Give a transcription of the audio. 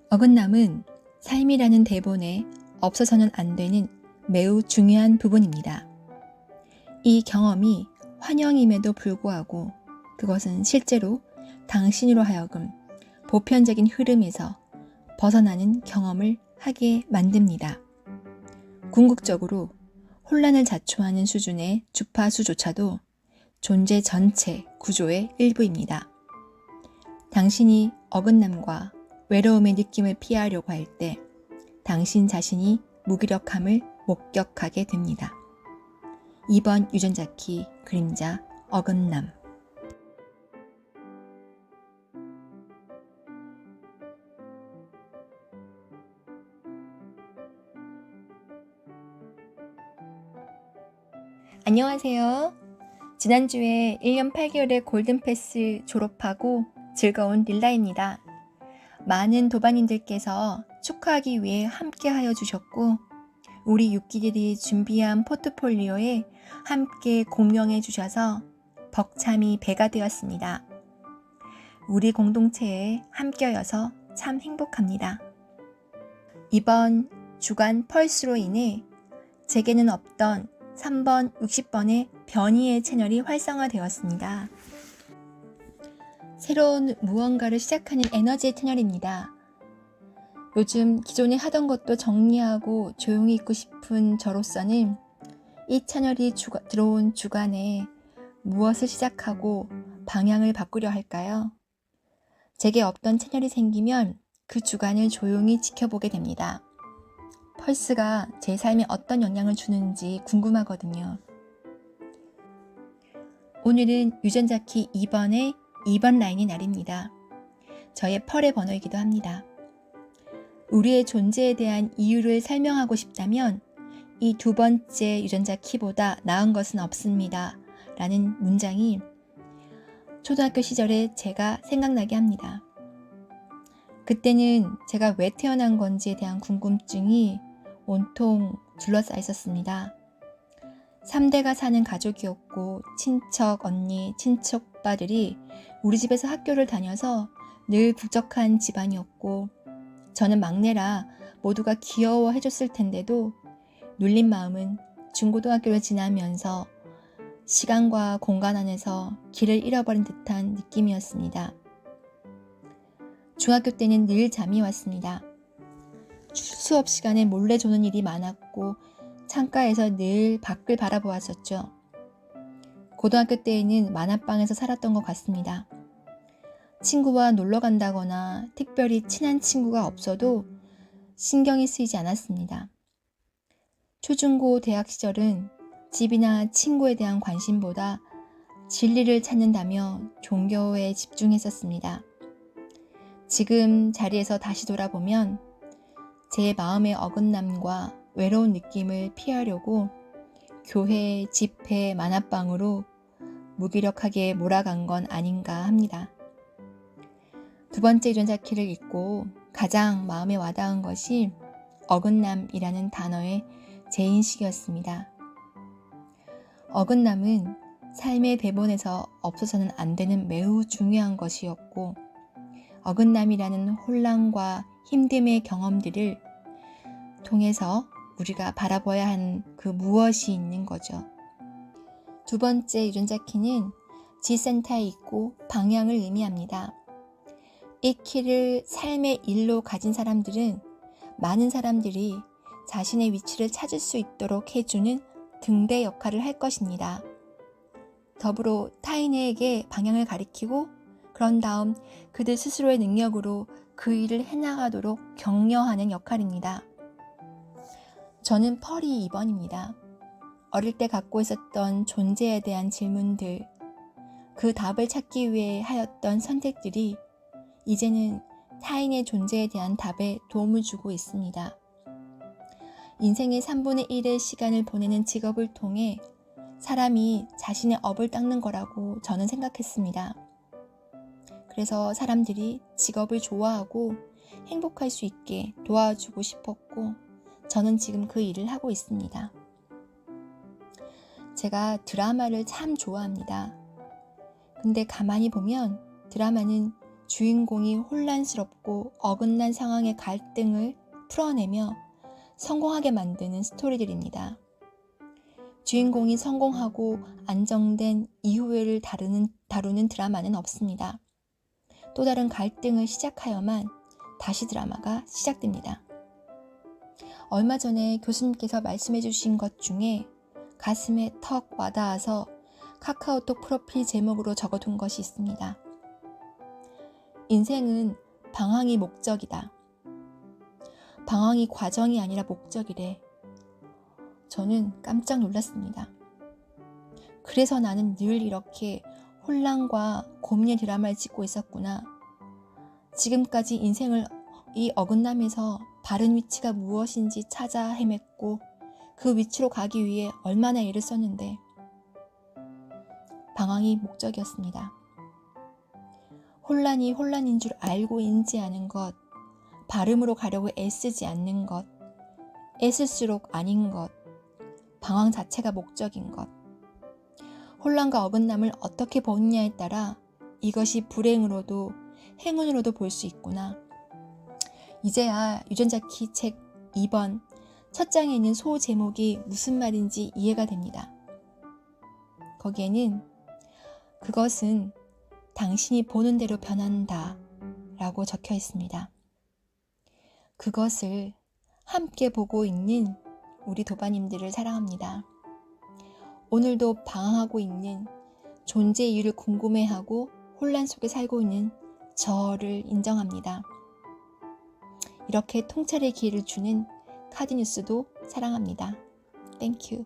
어긋남은 삶이라는 대본에 없어서는 안 되는 매우 중요한 부분입니다. 이 경험이 환영임에도 불구하고 그것은 실제로 당신으로 하여금 보편적인 흐름에서 벗어나는 경험을 하게 만듭니다. 궁극적으로 혼란을 자초하는 수준의 주파수조차도 존재 전체 구조의 일부입니다. 당신이 어긋남과 외로움의 느낌을 피하려고 할 때 당신 자신이 무기력함을 목격하게 됩니다. 2번 유전자 키 그림자 어긋남. 안녕하세요. 지난주에 1년 8개월의 골든패스 졸업하고 즐거운 릴라입니다. 많은 도반님들께서 축하하기 위해 함께 하여 주셨고 우리 육기들이 준비한 포트폴리오에 함께 공명해 주셔서 벅참이 배가 되었습니다. 우리 공동체에 함께여서 참 행복합니다. 이번 주간 펄스로 인해 제게는 없던 3번, 60번의 변이의 채널이 활성화되었습니다. 새로운 무언가를 시작하는 에너지의 채널입니다. 요즘 기존에 하던 것도 정리하고 조용히 있고 싶은 저로서는 이 채널이 들어온 주간에 무엇을 시작하고 방향을 바꾸려 할까요? 제게 없던 채널이 생기면 그 주간을 조용히 지켜보게 됩니다. 펄스가 제 삶에 어떤 영향을 주는지 궁금하거든요. 오늘은 유전자 키 2번의 2번 라인의 날입니다. 저의 펄의 번호이기도 합니다. 우리의 존재에 대한 이유를 설명하고 싶다면 이 두 번째 유전자 키보다 나은 것은 없습니다. 라는 문장이 초등학교 시절에 제가 생각나게 합니다. 그때는 제가 왜 태어난 건지에 대한 궁금증이 온통 둘러싸여 있었습니다. 3대가 사는 가족이었고 친척 언니, 친척 오빠들이 우리 집에서 학교를 다녀서 늘 북적한 집안이었고 저는 막내라 모두가 귀여워해줬을 텐데도 눌린 마음은 중고등학교를 지나면서 시간과 공간 안에서 길을 잃어버린 듯한 느낌이었습니다. 중학교 때는 늘 잠이 왔습니다. 수업 시간에 몰래 조는 일이 많았고 창가에서 늘 밖을 바라보았었죠. 고등학교 때에는 만화방에서 살았던 것 같습니다. 친구와 놀러 간다거나 특별히 친한 친구가 없어도 신경이 쓰이지 않았습니다. 초중고 대학 시절은 집이나 친구에 대한 관심보다 진리를 찾는다며 종교에 집중했었습니다. 지금 자리에서 다시 돌아보면 제 마음의 어긋남과 외로운 느낌을 피하려고 교회, 집회, 만화방으로 무기력하게 몰아간 건 아닌가 합니다. 두 번째 유전자 키를 읽고 가장 마음에 와닿은 것이 어긋남이라는 단어의 재인식이었습니다. 어긋남은 삶의 대본에서 없어서는 안 되는 매우 중요한 것이었고 어긋남이라는 혼란과 힘듦의 경험들을 통해서 우리가 바라봐야 하는 그 무엇이 있는 거죠. 두 번째 유전자 키는 G센터에 있고 방향을 의미합니다. 이 키를 삶의 일로 가진 사람들은 많은 사람들이 자신의 위치를 찾을 수 있도록 해주는 등대 역할을 할 것입니다. 더불어 타인에게 방향을 가리키고 그런 다음 그들 스스로의 능력으로 그 일을 해나가도록 격려하는 역할입니다. 저는 펄이 2번입니다. 어릴 때 갖고 있었던 존재에 대한 질문들, 그 답을 찾기 위해 하였던 선택들이 이제는 타인의 존재에 대한 답에 도움을 주고 있습니다. 인생의 3분의 1의 시간을 보내는 직업을 통해 사람이 자신의 업을 닦는 거라고 저는 생각했습니다. 그래서 사람들이 직업을 좋아하고 행복할 수 있게 도와주고 싶었고 저는 지금 그 일을 하고 있습니다. 제가 드라마를 참 좋아합니다. 근데 가만히 보면 드라마는 주인공이 혼란스럽고 어긋난 상황의 갈등을 풀어내며 성공하게 만드는 스토리들입니다. 주인공이 성공하고 안정된 이후를 다루는 드라마는 없습니다. 또 다른 갈등을 시작하여만 다시 드라마가 시작됩니다. 얼마 전에 교수님께서 말씀해 주신 것 중에 가슴에 턱 와닿아서 카카오톡 프로필 제목으로 적어둔 것이 있습니다. 인생은 방황이 목적이다. 방황이 과정이 아니라 목적이래. 저는 깜짝 놀랐습니다. 그래서 나는 늘 이렇게 혼란과 고민의 드라마를 찍고 있었구나. 지금까지 인생을 이 어긋남에서 바른 위치가 무엇인지 찾아 헤맸고 그 위치로 가기 위해 얼마나 애를 썼는데 방황이 목적이었습니다. 혼란이 혼란인 줄 알고 인지하는 것, 발음으로 가려고 애쓰지 않는 것, 애쓸수록 아닌 것, 방황 자체가 목적인 것. 혼란과 어긋남을 어떻게 보느냐에 따라 이것이 불행으로도 행운으로도 볼 수 있구나. 이제야 유전자 키 책 2번 첫 장에 있는 소 제목이 무슨 말인지 이해가 됩니다. 거기에는 그것은 당신이 보는 대로 변한다 라고 적혀 있습니다. 그것을 함께 보고 있는 우리 도바님들을 사랑합니다. 오늘도 방황하고 있는 존재 이유를 궁금해하고 혼란 속에 살고 있는 저를 인정합니다. 이렇게 통찰의 기회를 주는 카드뉴스도 사랑합니다. 땡큐.